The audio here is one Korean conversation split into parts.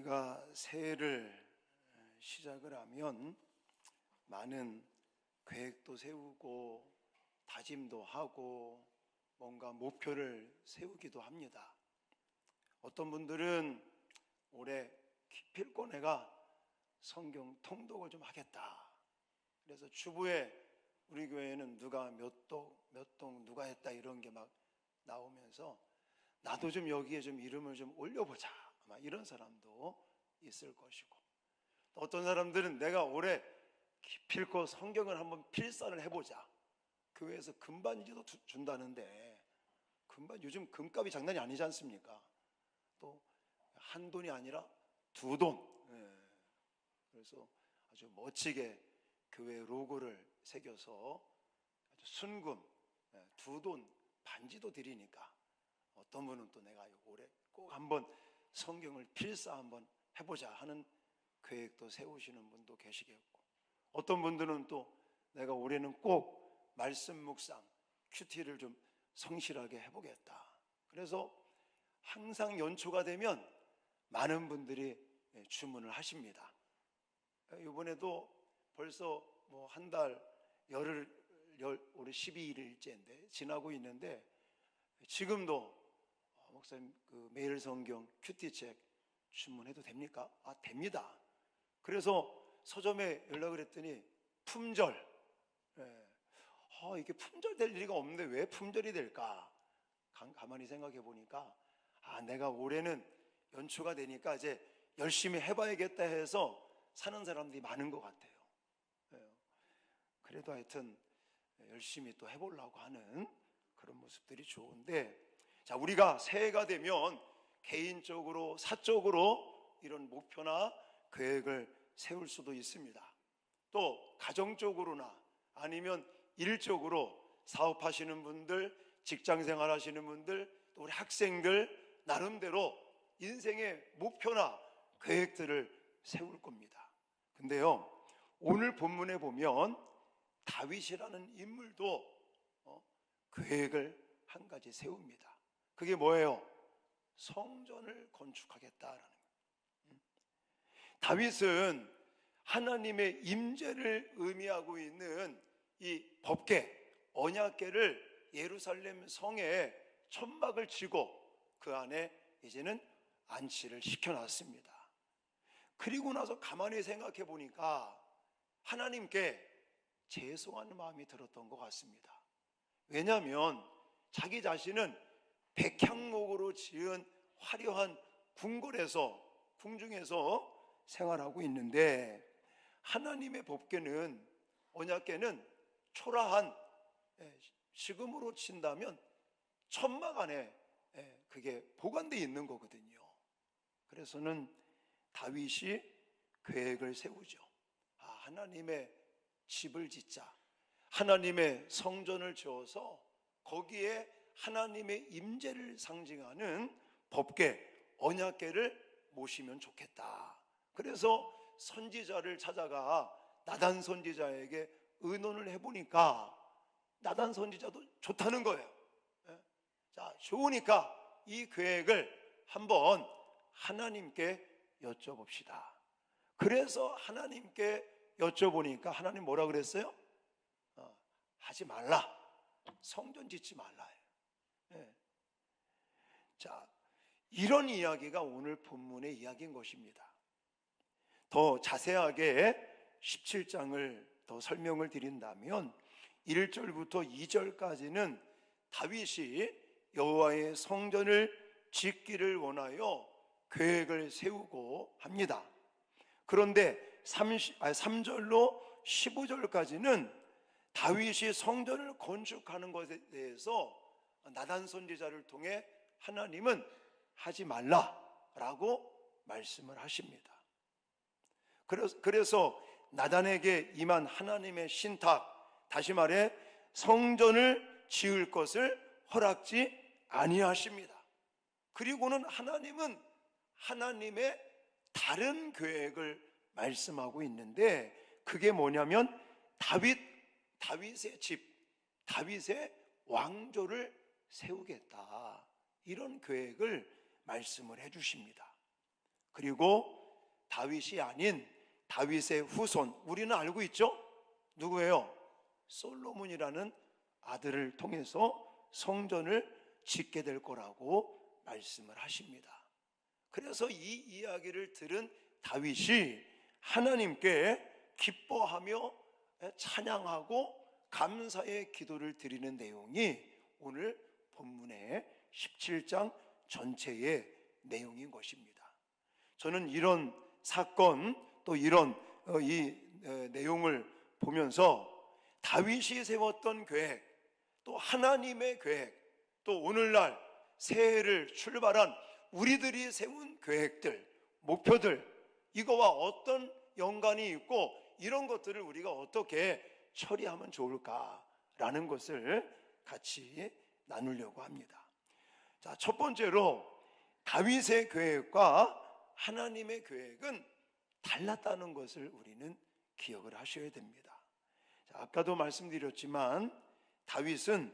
우리가 새해를 시작을 하면 많은 계획도 세우고 다짐도 하고 뭔가 목표를 세우기도 합니다. 어떤 분들은 올해 기필코 내가 성경 통독을 좀 하겠다. 그래서 주부에 우리 교회는 누가 몇 동 누가 했다 이런 게 막 나오면서 나도 좀 여기에 좀 이름을 좀 올려보자, 아마 이런 사람도 있을 것이고, 또 어떤 사람들은 내가 올해 기필코 성경을 한번 필사를 해보자. 교회에서 금반지도 준다는데 금반 요즘 금값이 장난이 아니지 않습니까? 또 한 돈이 아니라 두 돈. 그래서 아주 멋지게 교회 로고를 새겨서 아주 순금 두 돈 반지도 드리니까 어떤 분은 또 내가 올해 꼭 한번 성경을 필사 한번 해보자 하는 계획도 세우시는 분도 계시겠고, 어떤 분들은 또 내가 올해는 꼭 말씀 묵상 큐티를 좀 성실하게 해보겠다. 그래서 항상 연초가 되면 많은 분들이 주문을 하십니다. 이번에도 벌써 뭐 한 달 올해 12일째인데 지나고 있는데, 지금도 목사님 그 매일 성경 큐티책 주문해도 됩니까? 아, 됩니다. 그래서 서점에 연락을 했더니 품절. 이게 품절 될 리가 없는데 왜 품절이 될까? 가만히 생각해 보니까 내가 올해는 연초가 되니까 이제 열심히 해봐야겠다 해서 사는 사람들이 많은 것 같아요. 그래도 하여튼 열심히 또 해보려고 하는 그런 모습들이 좋은데, 자, 우리가 새해가 되면 개인적으로 사적으로 이런 목표나 계획을 세울 수도 있습니다. 또 가정적으로나 아니면 일적으로 사업하시는 분들, 직장생활 하시는 분들, 또 우리 학생들 나름대로 인생의 목표나 계획들을 세울 겁니다. 근데요, 오늘 본문에 보면 다윗이라는 인물도 계획을 한 가지 세웁니다. 그게 뭐예요? 성전을 건축하겠다라는 거예요. 다윗은 하나님의 임재를 의미하고 있는 이 법궤, 언약궤를 예루살렘 성에 천막을 치고 그 안에 이제는 안치를 시켜놨습니다. 그리고 나서 가만히 생각해 보니까 하나님께 죄송하는 마음이 들었던 것 같습니다. 왜냐하면 자기 자신은 백향목으로 지은 화려한 궁중에서 생활하고 있는데, 하나님의 법궤는, 언약궤는 초라한, 지금으로 친다면 천막 안에 그게 보관되어 있는 거거든요. 그래서는 다윗이 계획을 세우죠. 하나님의 집을 짓자, 하나님의 성전을 지어서 거기에 하나님의 임재를 상징하는 법궤, 언약궤를 모시면 좋겠다. 그래서 선지자를 찾아가 나단 선지자에게 의논을 해보니까 나단 선지자도 좋다는 거예요. 자, 좋으니까 이 계획을 한번 하나님께 여쭤봅시다. 그래서 하나님께 여쭤보니까 하나님 뭐라 그랬어요? 하지 말라. 성전 짓지 말라. 자, 이런 이야기가 오늘 본문의 이야기인 것입니다. 더 자세하게 17장을 더 설명을 드린다면 1절부터 2절까지는 다윗이 여호와의 성전을 짓기를 원하여 계획을 세우고 합니다. 그런데 3절로 15절까지는 다윗이 성전을 건축하는 것에 대해서 나단 선지자를 통해 하나님은 하지 말라라고 말씀을 하십니다. 그래서 나단에게 임한 하나님의 신탁, 다시 말해 성전을 지을 것을 허락지 아니하십니다. 그리고는 하나님은 하나님의 다른 계획을 말씀하고 있는데, 그게 뭐냐면 다윗의 집, 다윗의 왕조를 세우겠다, 이런 계획을 말씀을 해 주십니다. 그리고 다윗이 아닌 다윗의 후손, 우리는 알고 있죠? 누구예요? 솔로몬이라는 아들을 통해서 성전을 짓게 될 거라고 말씀을 하십니다. 그래서 이 이야기를 들은 다윗이 하나님께 기뻐하며 찬양하고 감사의 기도를 드리는 내용이 오늘 본문의 17장 전체의 내용인 것입니다. 저는 이런 사건 또 이런 이 내용을 보면서 다윗이 세웠던 계획, 또 하나님의 계획, 또 오늘날 새해를 출발한 우리들이 세운 계획들, 목표들, 이거와 어떤 연관이 있고 이런 것들을 우리가 어떻게 처리하면 좋을까라는 것을 같이 나누려고 합니다. 자, 첫 번째로 다윗의 계획과 하나님의 계획은 달랐다는 것을 우리는 기억을 하셔야 됩니다. 자, 아까도 말씀드렸지만 다윗은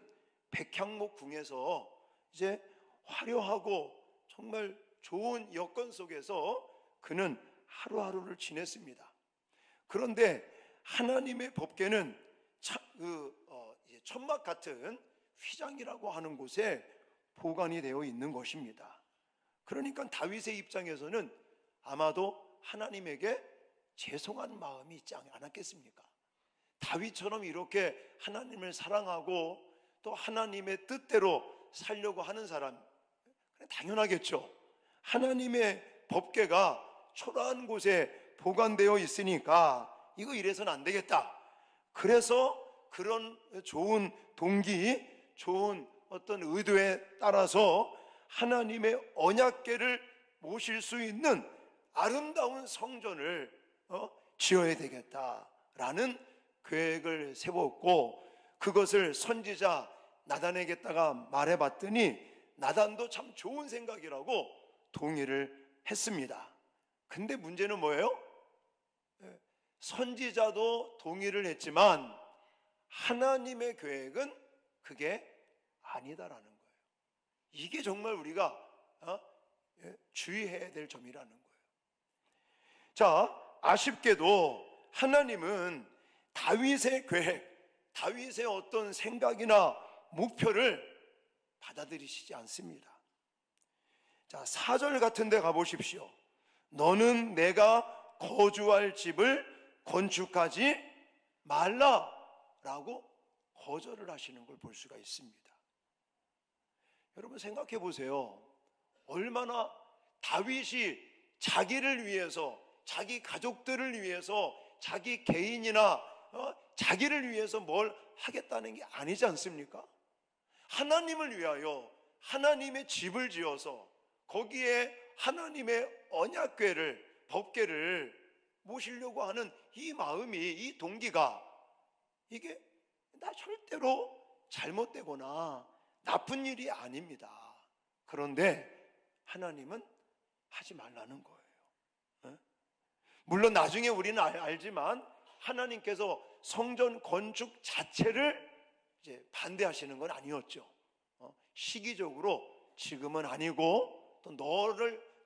백향목궁에서 이제 화려하고 정말 좋은 여건 속에서 그는 하루하루를 지냈습니다. 그런데 하나님의 법궤는 천막 같은 휘장이라고 하는 곳에 보관이 되어 있는 것입니다. 그러니까 다윗의 입장에서는 아마도 하나님에게 죄송한 마음이 있지 않았겠습니까? 다윗처럼 이렇게 하나님을 사랑하고 또 하나님의 뜻대로 살려고 하는 사람, 당연하겠죠. 하나님의 법궤가 초라한 곳에 보관되어 있으니까 이거 이래서는 안 되겠다. 그래서 그런 좋은 동기, 좋은 어떤 의도에 따라서 하나님의 언약궤를 모실 수 있는 아름다운 성전을 지어야 되겠다라는 계획을 세웠고, 그것을 선지자 나단에게다가 말해봤더니 나단도 참 좋은 생각이라고 동의를 했습니다. 근데 문제는 뭐예요? 선지자도 동의를 했지만 하나님의 계획은 그게 아니다라는 거예요. 이게 정말 우리가 주의해야 될 점이라는 거예요. 자, 아쉽게도 하나님은 다윗의 계획, 다윗의 어떤 생각이나 목표를 받아들이시지 않습니다. 자, 4절 같은 데 가보십시오. 너는 내가 거주할 집을 건축하지 말라라고 거절을 하시는 걸 볼 수가 있습니다. 여러분 생각해 보세요. 얼마나 다윗이 자기를 위해서, 자기 가족들을 위해서, 자기 개인이나 자기를 위해서 뭘 하겠다는 게 아니지 않습니까? 하나님을 위하여 하나님의 집을 지어서 거기에 하나님의 언약궤를, 법궤를 모시려고 하는 이 마음이, 이 동기가, 이게 나 절대로 잘못되거나 나쁜 일이 아닙니다. 그런데 하나님은 하지 말라는 거예요. 물론 나중에 우리는 알지만 하나님께서 성전 건축 자체를 이제 반대하시는 건 아니었죠. 시기적으로 지금은 아니고 또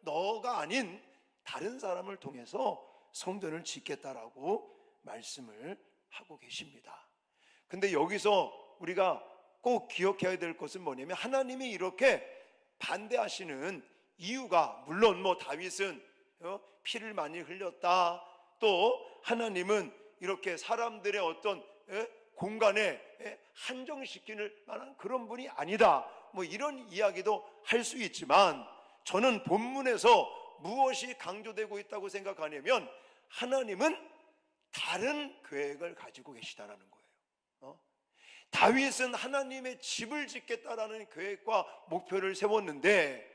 너가 아닌 다른 사람을 통해서 성전을 짓겠다라고 말씀을 하고 계십니다. 근데 여기서 우리가 꼭 기억해야 될 것은 뭐냐면 하나님이 이렇게 반대하시는 이유가, 물론 다윗은 피를 많이 흘렸다, 또 하나님은 이렇게 사람들의 어떤 공간에 한정시키는 만한 그런 분이 아니다, 이런 이야기도 할 수 있지만, 저는 본문에서 무엇이 강조되고 있다고 생각하냐면 하나님은 다른 계획을 가지고 계시다라는 거예요. 다윗은 하나님의 집을 짓겠다라는 계획과 목표를 세웠는데,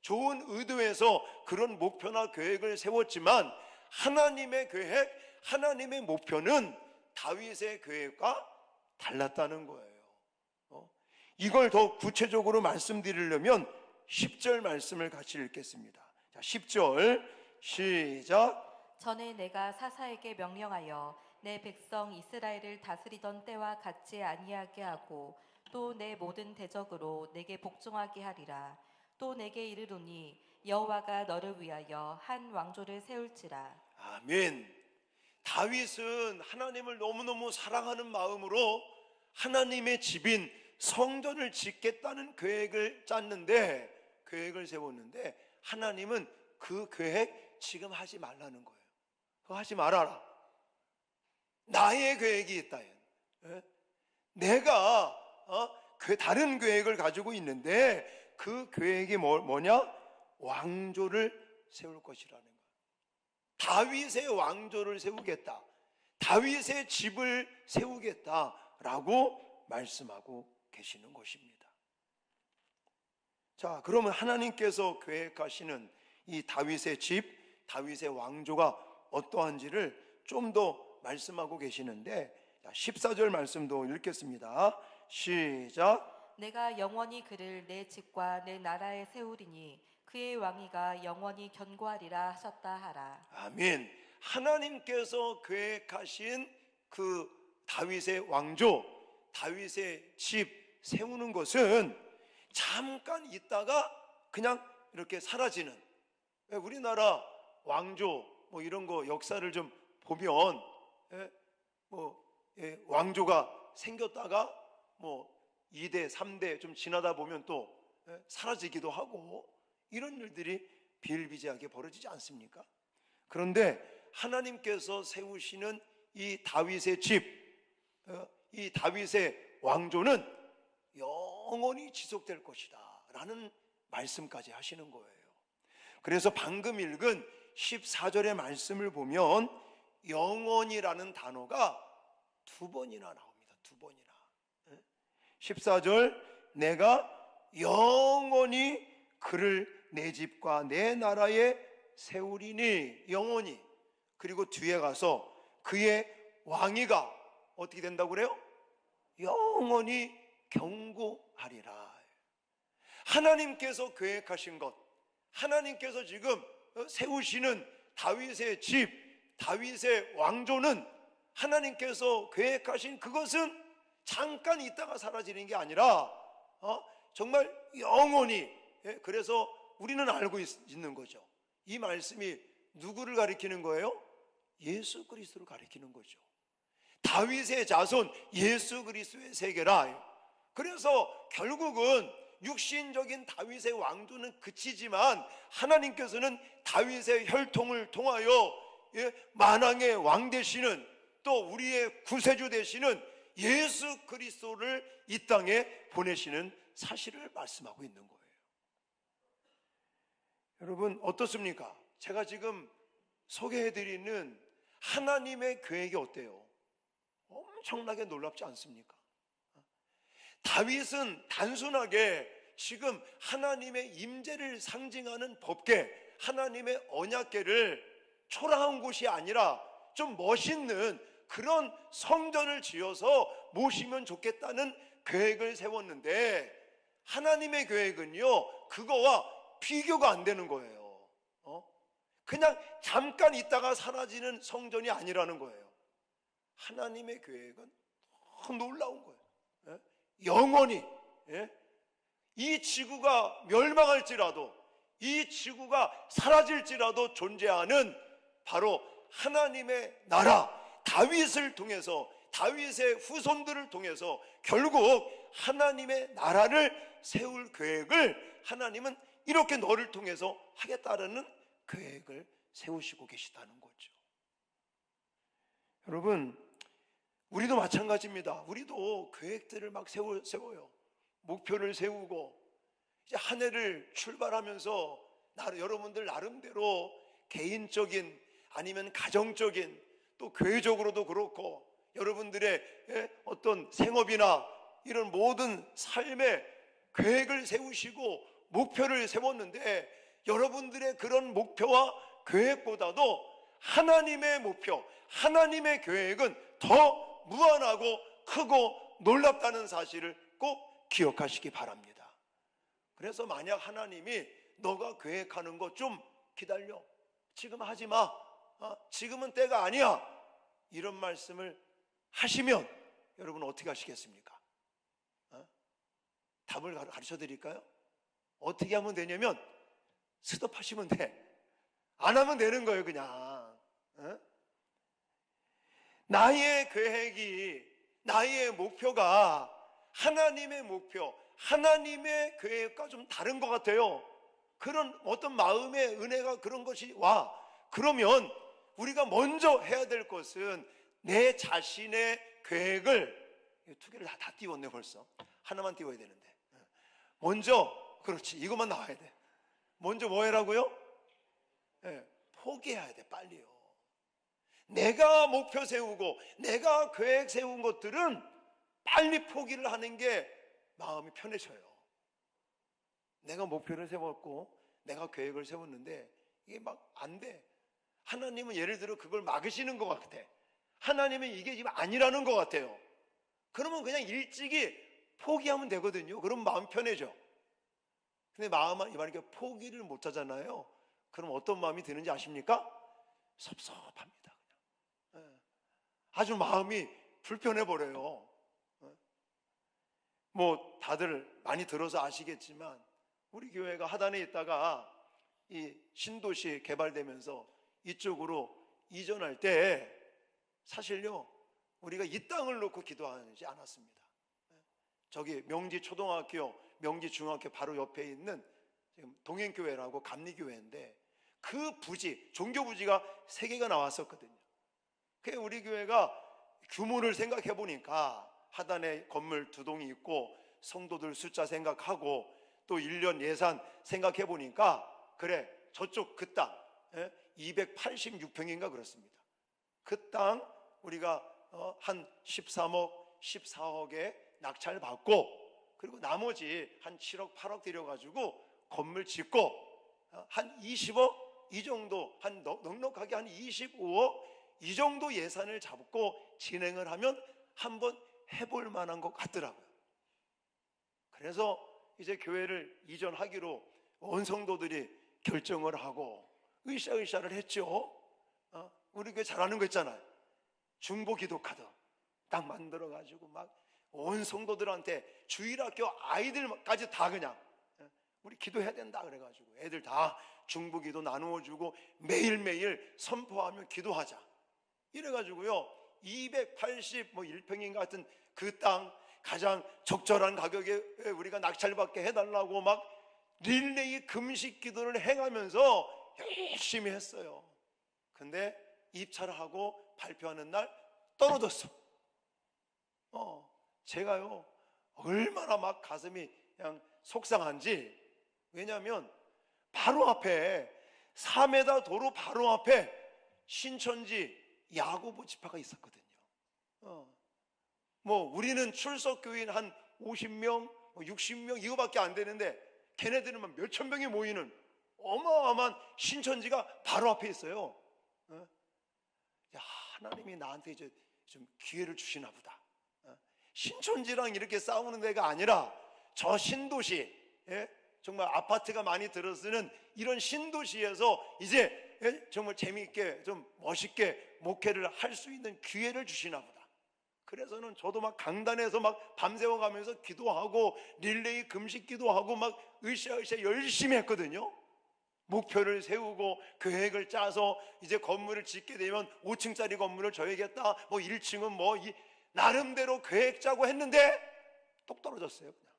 좋은 의도에서 그런 목표나 계획을 세웠지만 하나님의 계획, 하나님의 목표는 다윗의 계획과 달랐다는 거예요. 이걸 더 구체적으로 말씀드리려면 10절 말씀을 같이 읽겠습니다. 자, 10절 시작. 전에 내가 사사에게 명령하여 내 백성 이스라엘을 다스리던 때와 같지 아니하게 하고 또 내 모든 대적으로 내게 복종하게 하리라. 또 내게 이르노니 여호와가 너를 위하여 한 왕조를 세울지라. 아멘. 다윗은 하나님을 너무너무 사랑하는 마음으로 하나님의 집인 성전을 짓겠다는 계획을 짰는데, 계획을 세웠는데, 하나님은 그 계획 지금 하지 말라는 거예요. 그거 하지 말아라. 나의 계획이 있다. 내가 다른 계획을 가지고 있는데, 그 계획이 뭐냐? 왕조를 세울 것이라는 거예요. 다윗의 왕조를 세우겠다, 다윗의 집을 세우겠다라고 말씀하고 계시는 것입니다. 자, 그러면 하나님께서 계획하시는 이 다윗의 집, 다윗의 왕조가 어떠한지를 좀 더 말씀하고 계시는데, 14절 말씀도 읽겠습니다. 시작. 내가 영원히 그를 내 집과 내 나라에 세우리니 그의 왕위가 영원히 견고하리라 하셨다 하라. 아멘. 하나님께서 계획하신 그 다윗의 왕조, 다윗의 집 세우는 것은 잠깐 있다가 그냥 이렇게 사라지는, 우리나라 왕조 뭐 이런 거 역사를 좀 보면 왕조가 생겼다가 뭐 2대, 3대 좀 지나다 보면 또 사라지기도 하고, 이런 일들이 비일비재하게 벌어지지 않습니까? 그런데 하나님께서 세우시는 이 다윗의 집, 이 다윗의 왕조는 영원히 지속될 것이다 라는 말씀까지 하시는 거예요. 그래서 방금 읽은 14절의 말씀을 보면 영원이라는 단어가 2번이나 나옵니다. 2번이나. 14절, 내가 영원히 그를 내 집과 내 나라에 세우리니, 영원히. 그리고 뒤에 가서 그의 왕위가 어떻게 된다고 그래요? 영원히 견고하리라. 하나님께서 계획하신 것, 하나님께서 지금 세우시는 다윗의 집, 다윗의 왕조는, 하나님께서 계획하신 그것은 잠깐 있다가 사라지는 게 아니라 정말 영원히. 그래서 우리는 알고 있는 거죠. 이 말씀이 누구를 가리키는 거예요? 예수 그리스도를 가리키는 거죠. 다윗의 자손 예수 그리스도의 세계라. 그래서 결국은 육신적인 다윗의 왕조는 그치지만, 하나님께서는 다윗의 혈통을 통하여 만왕의 왕 되시는, 또 우리의 구세주 되시는 예수 그리스도를 이 땅에 보내시는 사실을 말씀하고 있는 거예요. 여러분 어떻습니까? 제가 지금 소개해드리는 하나님의 계획이 어때요? 엄청나게 놀랍지 않습니까? 다윗은 단순하게 지금 하나님의 임재를 상징하는 법궤, 하나님의 언약궤를 초라한 곳이 아니라 좀 멋있는 그런 성전을 지어서 모시면 좋겠다는 계획을 세웠는데, 하나님의 계획은요 그거와 비교가 안 되는 거예요. 그냥 잠깐 있다가 사라지는 성전이 아니라는 거예요. 하나님의 계획은 너무 놀라운 거예요. 영원히, 이 지구가 멸망할지라도, 이 지구가 사라질지라도 존재하는 바로 하나님의 나라, 다윗을 통해서, 다윗의 후손들을 통해서 결국 하나님의 나라를 세울 계획을 하나님은 이렇게 너를 통해서 하겠다라는 계획을 세우시고 계시다는 거죠. 여러분 우리도 마찬가지입니다. 우리도 계획들을 막 세워요. 목표를 세우고 이제 한 해를 출발하면서 여러분들 나름대로 개인적인, 아니면 가정적인, 또 교회적으로도 그렇고 여러분들의 어떤 생업이나 이런 모든 삶의 계획을 세우시고 목표를 세웠는데, 여러분들의 그런 목표와 계획보다도 하나님의 목표, 하나님의 계획은 더 무한하고 크고 놀랍다는 사실을 꼭 기억하시기 바랍니다. 그래서 만약 하나님이 너가 계획하는 거 좀 기다려, 지금 하지 마, 지금은 때가 아니야, 이런 말씀을 하시면 여러분 어떻게 하시겠습니까? 답을 가르쳐 드릴까요? 어떻게 하면 되냐면 스톱하시면 돼. 안 하면 되는 거예요, 그냥. 어? 나의 계획이, 나의 목표가 하나님의 목표, 하나님의 계획과 좀 다른 것 같아요. 그런 어떤 마음의 은혜가 그런 것이 와. 그러면 우리가 먼저 해야 될 것은 내 자신의 계획을, 두 개를 다 띄웠네 벌써. 하나만 띄워야 되는데. 먼저, 그렇지, 이것만 나와야 돼. 먼저 뭐 해라고요? 네, 포기해야 돼, 빨리요. 내가 목표 세우고 내가 계획 세운 것들은 빨리 포기를 하는 게 마음이 편해져요. 내가 목표를 세웠고 내가 계획을 세웠는데 이게 막 안 돼. 하나님은 예를 들어 그걸 막으시는 것 같아. 하나님은 이게 지금 아니라는 것 같아요. 그러면 그냥 일찍이 포기하면 되거든요. 그럼 마음 편해져. 근데 이렇게 포기를 못 하잖아요. 그럼 어떤 마음이 드는지 아십니까? 섭섭합니다. 그냥. 아주 마음이 불편해 버려요. 뭐 다들 많이 들어서 아시겠지만 우리 교회가 하단에 있다가 이 신도시 개발되면서 이쪽으로 이전할 때 사실요 우리가 이 땅을 놓고 기도하지 않았습니다. 저기 명지 초등학교, 명지 중학교 바로 옆에 있는 지금 동행교회라고 감리교회인데 그 부지, 종교 부지가 3개가 나왔었거든요. 그래서 우리 교회가 규모를 생각해 보니까 하단에 건물 2동이 있고 성도들 숫자 생각하고 또 1년 예산 생각해 보니까 그래 저쪽 그 땅 286평인가 그렇습니다. 그 땅 우리가 한 13억, 14억에 낙찰 받고 그리고 나머지 한 7억, 8억 들여가지고 건물 짓고 한 20억 이 정도, 한 넉넉하게 한 25억 이 정도 예산을 잡고 진행을 하면 한번 해볼 만한 것 같더라고요. 그래서 이제 교회를 이전하기로 온 성도들이 결정을 하고 으쌰으쌰를 했죠. 우리 교회 잘하는 거 있잖아요. 중보 기도 카드 딱 만들어 가지고 막 온 성도들한테 주일학교 아이들까지 다 그냥 우리 기도해야 된다 그래가지고 애들 다 중보 기도 나누어 주고 매일매일 선포하며 기도하자 이래가지고요 281평인 같은 그 땅 가장 적절한 가격에 우리가 낙찰받게 해달라고 막 릴레이 금식 기도를 행하면서 열심히 했어요. 근데 입찰하고 발표하는 날 떨어졌어. 제가요 얼마나 막 가슴이 그냥 속상한지. 왜냐하면 바로 앞에 4m 도로 바로 앞에 신천지 야고보 지파가 있었거든요. 뭐 우리는 출석교인 한 50명, 60명 이거밖에 안 되는데 걔네들은 막 몇천 명이 모이는 어마어마한 신천지가 바로 앞에 있어요. 야, 하나님이 나한테 이제 좀 기회를 주시나 보다. 신천지랑 이렇게 싸우는 데가 아니라 저 신도시, 정말 아파트가 많이 들어서는 이런 신도시에서 이제 정말 재미있게 좀 멋있게 목회를 할 수 있는 기회를 주시나 보다. 그래서는 저도 막 강단에서 막 밤새워 가면서 기도하고 릴레이 금식 기도하고 막 으쌰으쌰 열심히 했거든요. 목표를 세우고 계획을 짜서 이제 건물을 짓게 되면 5층짜리 건물을 져야겠다. 뭐 1층은 뭐 나름대로 계획 짜고 했는데 똑 떨어졌어요. 그냥.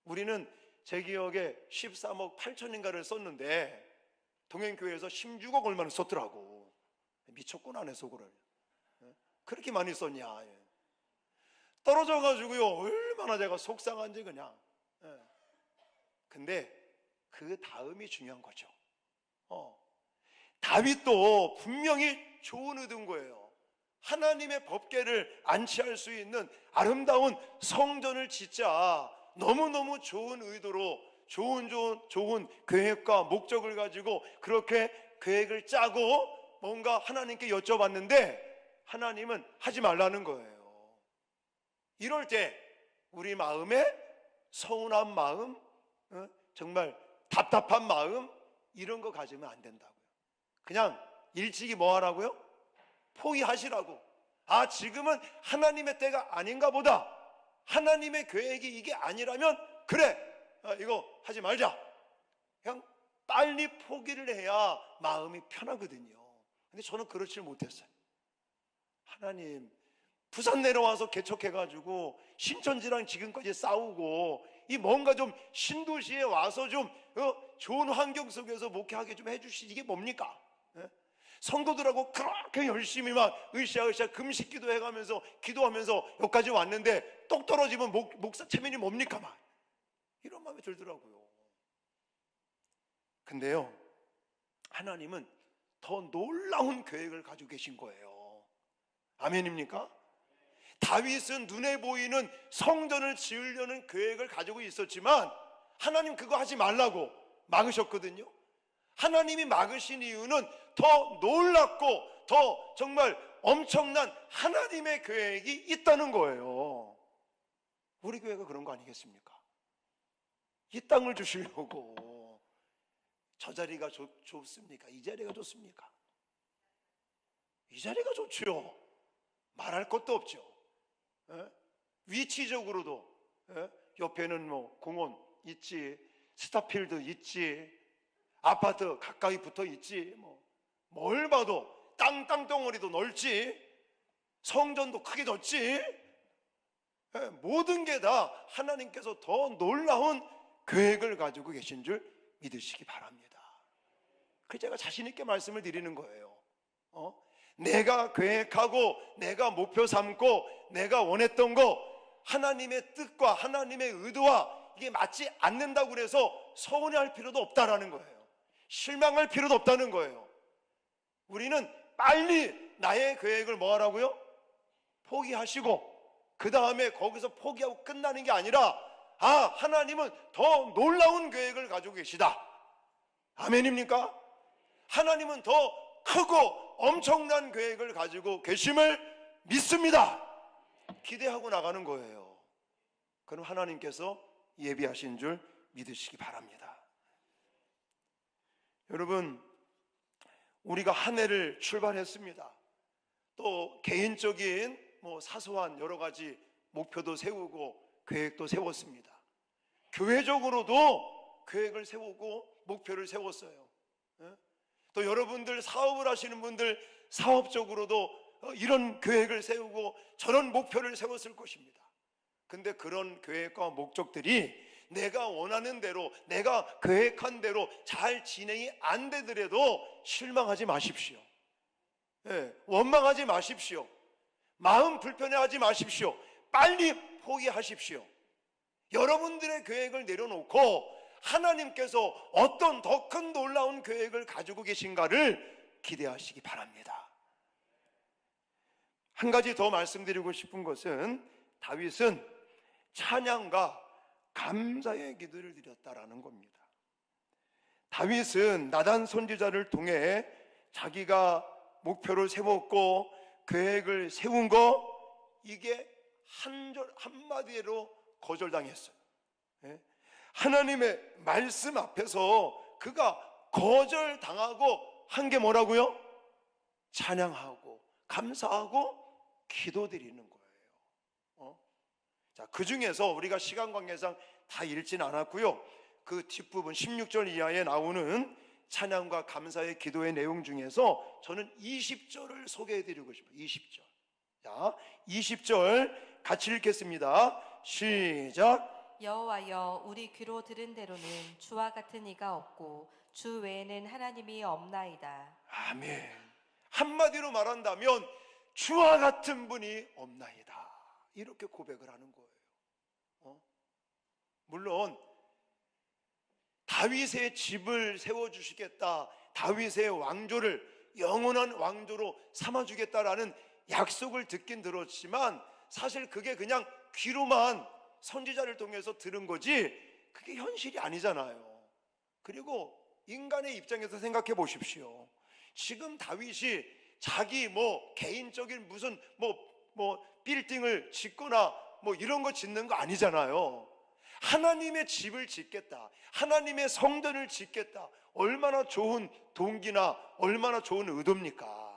우리는 제 기억에 13억 8천인가를 썼는데 동행교회에서 16억 얼마를 썼더라고. 미쳤구나 내 속으로. 그렇게 많이 썼냐. 떨어져가지고요 얼마나 제가 속상한지 그냥. 근데 그 다음이 중요한 거죠. 다윗도 분명히 조언을 얻은 거예요. 하나님의 법궤를 안치할 수 있는 아름다운 성전을 짓자. 너무너무 좋은 의도로 좋은 계획과 목적을 가지고 그렇게 계획을 짜고 뭔가 하나님께 여쭤봤는데 하나님은 하지 말라는 거예요. 이럴 때 우리 마음에 서운한 마음, 정말 답답한 마음 이런 거 가지면 안 된다고요. 그냥 일찍이 뭐 하라고요? 포기하시라고. 지금은 하나님의 때가 아닌가 보다. 하나님의 계획이 이게 아니라면 그래 이거 하지 말자. 그냥 빨리 포기를 해야 마음이 편하거든요. 근데 저는 그렇지 못했어요. 하나님, 부산 내려와서 개척해가지고 신천지랑 지금까지 싸우고, 이 뭔가 좀 신도시에 와서 좀 좋은 환경 속에서 목회하게 좀 해주시지, 이게 뭡니까? 예? 성도들하고 그렇게 열심히 막 으쌰으쌰 금식 기도해가면서 기도하면서 여기까지 왔는데 똑 떨어지면 목사 체면이 뭡니까? 막 이런 마음이 들더라고요. 근데요, 하나님은 더 놀라운 계획을 가지고 계신 거예요. 아멘입니까? 다윗은 눈에 보이는 성전을 지으려는 계획을 가지고 있었지만 하나님 그거 하지 말라고 막으셨거든요. 하나님이 막으신 이유는 더 놀랍고 더 정말 엄청난 하나님의 계획이 있다는 거예요. 우리 교회가 그런 거 아니겠습니까? 이 땅을 주시려고. 저 자리가 좋습니까? 이 자리가 좋습니까? 이 자리가 좋지요. 말할 것도 없죠. 예? 위치적으로도 옆에는 뭐 공원 있지, 스타필드 있지, 아파트 가까이 붙어 있지, 뭘 봐도 땅덩어리도 넓지, 성전도 크게 넓지. 모든 게 다 하나님께서 더 놀라운 계획을 가지고 계신 줄 믿으시기 바랍니다. 그래서 제가 자신 있게 말씀을 드리는 거예요. 내가 계획하고 내가 목표 삼고 내가 원했던 거, 하나님의 뜻과 하나님의 의도와 이게 맞지 않는다고 해서 서운해할 필요도 없다라는 거예요. 실망할 필요도 없다는 거예요. 우리는 빨리 나의 계획을 뭐 하라고요? 포기하시고 그 다음에 거기서 포기하고 끝나는 게 아니라, 하나님은 더 놀라운 계획을 가지고 계시다. 아멘입니까? 하나님은 더 크고 엄청난 계획을 가지고 계심을 믿습니다. 기대하고 나가는 거예요. 그럼 하나님께서 예비하신 줄 믿으시기 바랍니다. 여러분, 우리가 한 해를 출발했습니다. 또 개인적인 사소한 여러 가지 목표도 세우고 계획도 세웠습니다. 교회적으로도 계획을 세우고 목표를 세웠어요. 또 여러분들 사업을 하시는 분들 사업적으로도 이런 계획을 세우고 저런 목표를 세웠을 것입니다. 근데 그런 계획과 목적들이 내가 원하는 대로, 내가 계획한 대로 잘 진행이 안 되더라도 실망하지 마십시오. 원망하지 마십시오. 마음 불편해하지 마십시오. 빨리 포기하십시오. 여러분들의 계획을 내려놓고 하나님께서 어떤 더 큰 놀라운 계획을 가지고 계신가를 기대하시기 바랍니다. 한 가지 더 말씀드리고 싶은 것은, 다윗은 찬양과 감사의 기도를 드렸다라는 겁니다. 다윗은 나단 선지자를 통해 자기가 목표를 세웠고 계획을 세운 거, 이게 한마디로 거절당했어요. 하나님의 말씀 앞에서 그가 거절당하고 한 게 뭐라고요? 찬양하고 감사하고 기도드리는 거예요. 자, 그 중에서 우리가 시간 관계상 다 읽진 않았고요. 그 뒷부분 16절 이하에 나오는 찬양과 감사의 기도의 내용 중에서 저는 20절을 소개해드리고 싶어요. 20절. 자, 20절 같이 읽겠습니다. 시작. 여호와여, 우리 귀로 들은 대로는 주와 같은 이가 없고 주 외에는 하나님이 없나이다. 아멘. 한마디로 말한다면 주와 같은 분이 없나이다, 이렇게 고백을 하는 거예요. 물론 다윗의 집을 세워주시겠다, 다윗의 왕조를 영원한 왕조로 삼아주겠다라는 약속을 듣긴 들었지만 사실 그게 그냥 귀로만 선지자를 통해서 들은 거지 그게 현실이 아니잖아요. 그리고 인간의 입장에서 생각해 보십시오. 지금 다윗이 자기 개인적인 무슨 빌딩을 짓거나 이런 거 짓는 거 아니잖아요. 하나님의 집을 짓겠다, 하나님의 성전을 짓겠다, 얼마나 좋은 동기나 얼마나 좋은 의도입니까?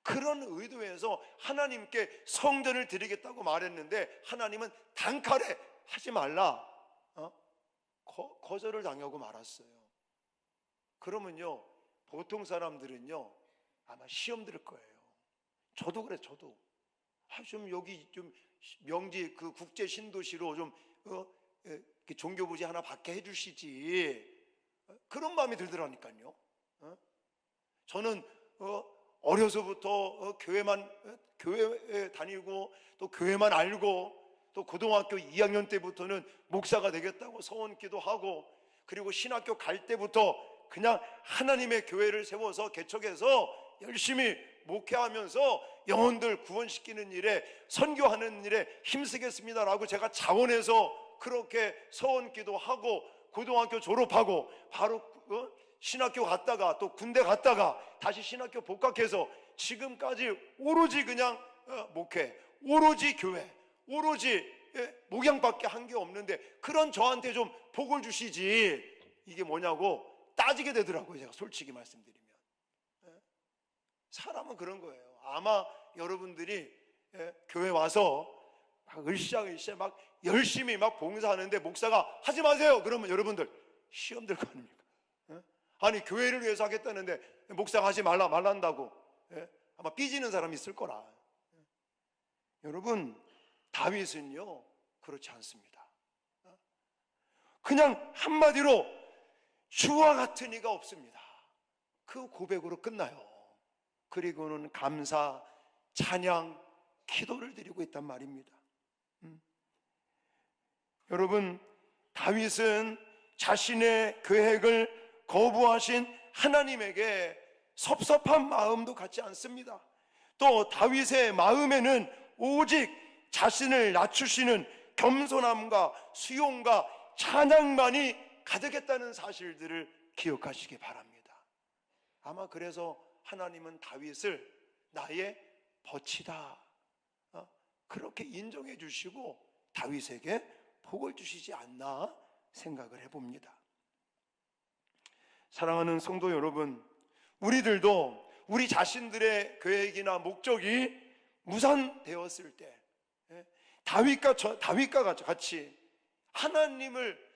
그런 의도에서 하나님께 성전을 드리겠다고 말했는데 하나님은 단칼에 하지 말라, 거절을 당하고 말았어요. 그러면요, 보통 사람들은요 아마 시험 들 거예요. 저도 그래, 저도. 좀 여기 좀 명지 그 국제 신도시로 좀 이렇게 종교부지 하나 받게 해주시지. 그런 마음이 들더라니까요. 저는 어려서부터 교회에 다니고 또 교회만 알고 또 고등학교 2학년 때부터는 목사가 되겠다고 서원기도 하고, 그리고 신학교 갈 때부터 그냥 하나님의 교회를 세워서 개척해서 열심히 목회하면서 영혼들 구원시키는 일에, 선교하는 일에 힘쓰겠습니다라고 제가 자원해서 그렇게 서원기도 하고 고등학교 졸업하고 바로 신학교 갔다가 또 군대 갔다가 다시 신학교 복학해서 지금까지 오로지 그냥 목회, 오로지 교회, 오로지 목양밖에 한 게 없는데 그런 저한테 좀 복을 주시지 이게 뭐냐고 따지게 되더라고요. 제가 솔직히 말씀드리면 사람은 그런 거예요. 아마 여러분들이 교회 와서 막 으쌰으쌰 막 열심히 막 봉사하는데 목사가 하지 마세요 그러면 여러분들 시험 들 거 아닙니까? 아니 교회를 위해서 하겠다는데 목사가 하지 말란다고 아마 삐지는 사람이 있을 거라. 여러분, 다윗은요 그렇지 않습니다. 그냥 한마디로 주와 같은 이가 없습니다. 그 고백으로 끝나요. 그리고는 감사, 찬양, 기도를 드리고 있단 말입니다. 여러분, 다윗은 자신의 계획을 거부하신 하나님에게 섭섭한 마음도 갖지 않습니다. 또 다윗의 마음에는 오직 자신을 낮추시는 겸손함과 수용과 찬양만이 가득했다는 사실들을 기억하시기 바랍니다. 아마 그래서 하나님은 다윗을 나의 벗이다 그렇게 인정해 주시고 다윗에게 복을 주시지 않나 생각을 해봅니다. 사랑하는 성도 여러분, 우리들도 우리 자신들의 계획이나 목적이 무산되었을 때 다윗과 같이 하나님을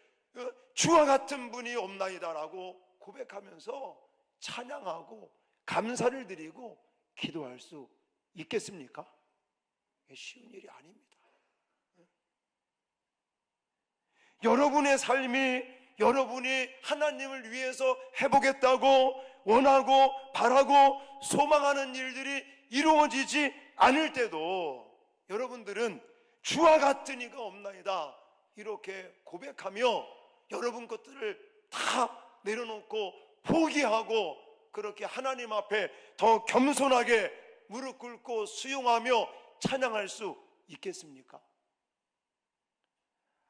주와 같은 분이 없나이다라고 고백하면서 찬양하고 감사를 드리고 기도할 수 있겠습니까? 쉬운 일이 아닙니다. 여러분의 삶이 여러분이 하나님을 위해서 해보겠다고 원하고 바라고 소망하는 일들이 이루어지지 않을 때도 여러분들은 주와 같은 이가 없나이다 이렇게 고백하며 여러분 것들을 다 내려놓고 포기하고 그렇게 하나님 앞에 더 겸손하게 무릎 꿇고 수용하며 찬양할 수 있겠습니까?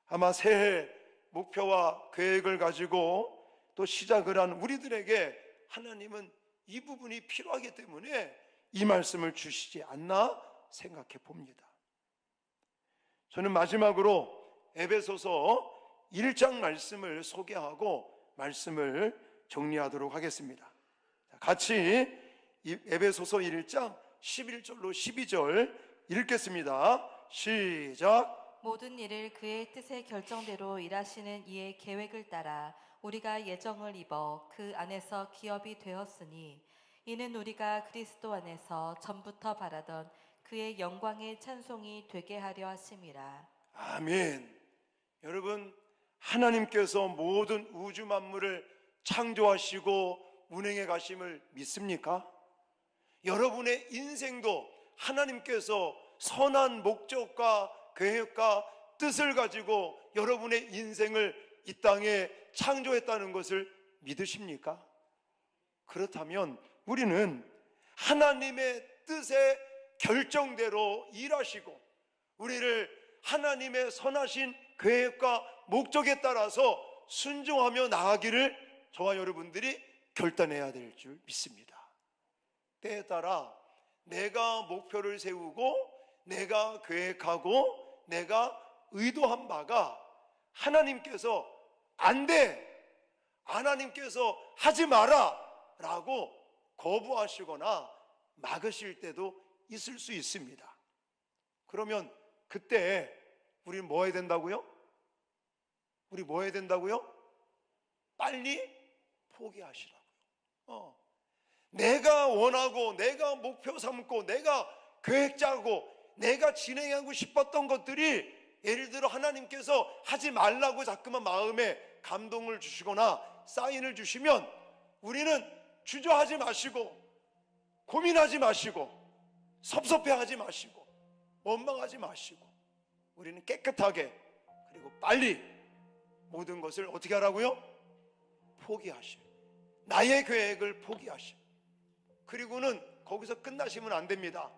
아마 새해 목표와 계획을 가지고 또 시작을 한 우리들에게 하나님은 이 부분이 필요하기 때문에 이 말씀을 주시지 않나 생각해 봅니다. 저는 마지막으로 에베소서 1장 말씀을 소개하고 말씀을 정리하도록 하겠습니다. 같이 에베소서 1장 11절로 12절 읽겠습니다. 시작. 모든 일을 그의 뜻의 결정대로 일하시는 이의 계획을 따라 우리가 예정을 입어 그 안에서 기업이 되었으니 이는 우리가 그리스도 안에서 전부터 바라던 그의 영광의 찬송이 되게 하려 하심이라. 아멘. 여러분, 하나님께서 모든 우주 만물을 창조하시고 운행해 가심을 믿습니까? 여러분의 인생도 하나님께서 선한 목적과 계획과 뜻을 가지고 여러분의 인생을 이 땅에 창조했다는 것을 믿으십니까? 그렇다면 우리는 하나님의 뜻의 결정대로 일하시고 우리를 하나님의 선하신 계획과 목적에 따라서 순종하며 나아가기를 저와 여러분들이 결단해야 될 줄 믿습니다. 때에 따라 내가 목표를 세우고 내가 계획하고 내가 의도한 바가 하나님께서 안 돼, 하나님께서 하지 마라 라고 거부하시거나 막으실 때도 있을 수 있습니다. 그러면 그때 우리 뭐 해야 된다고요? 우리 뭐 해야 된다고요? 빨리 포기하시라고요. 내가 원하고 내가 목표 삼고 내가 계획 짜고 내가 진행하고 싶었던 것들이, 예를 들어 하나님께서 하지 말라고 자꾸만 마음에 감동을 주시거나 사인을 주시면 우리는 주저하지 마시고 고민하지 마시고 섭섭해하지 마시고 원망하지 마시고 우리는 깨끗하게 그리고 빨리 모든 것을 어떻게 하라고요? 포기하시오. 나의 계획을 포기하시오. 그리고는 거기서 끝나시면 안 됩니다.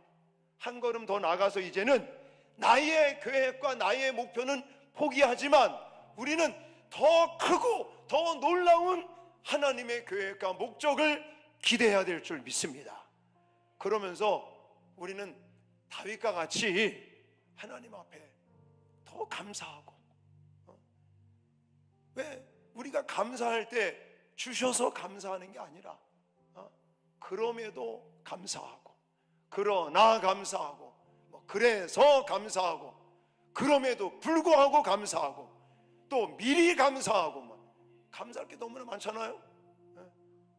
한 걸음 더 나가서 이제는 나의 계획과 나의 목표는 포기하지만 우리는 더 크고 더 놀라운 하나님의 계획과 목적을 기대해야 될 줄 믿습니다. 그러면서 우리는 다윗과 같이 하나님 앞에 더 감사하고, 왜 우리가 감사할 때 주셔서 감사하는 게 아니라 그럼에도 감사하고, 그러나 감사하고, 그래서 감사하고, 그럼에도 불구하고 감사하고, 또 미리 감사하고, 감사할 게 너무나 많잖아요.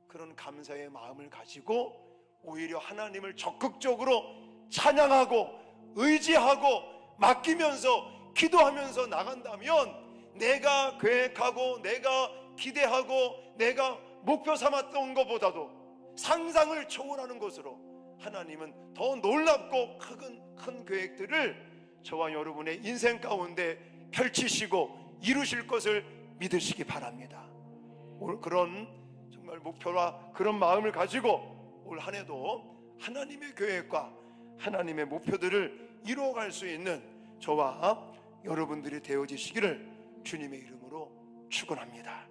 그런 감사의 마음을 가지고 오히려 하나님을 적극적으로 찬양하고 의지하고 맡기면서 기도하면서 나간다면 내가 계획하고 내가 기대하고 내가 목표 삼았던 것보다도 상상을 초월하는 것으로 하나님은 더 놀랍고 큰 계획들을 저와 여러분의 인생 가운데 펼치시고 이루실 것을 믿으시기 바랍니다. 오늘 그런 정말 목표와 그런 마음을 가지고 올 한 해도 하나님의 계획과 하나님의 목표들을 이루어갈 수 있는 저와 여러분들이 되어지시기를 주님의 이름으로 축원합니다.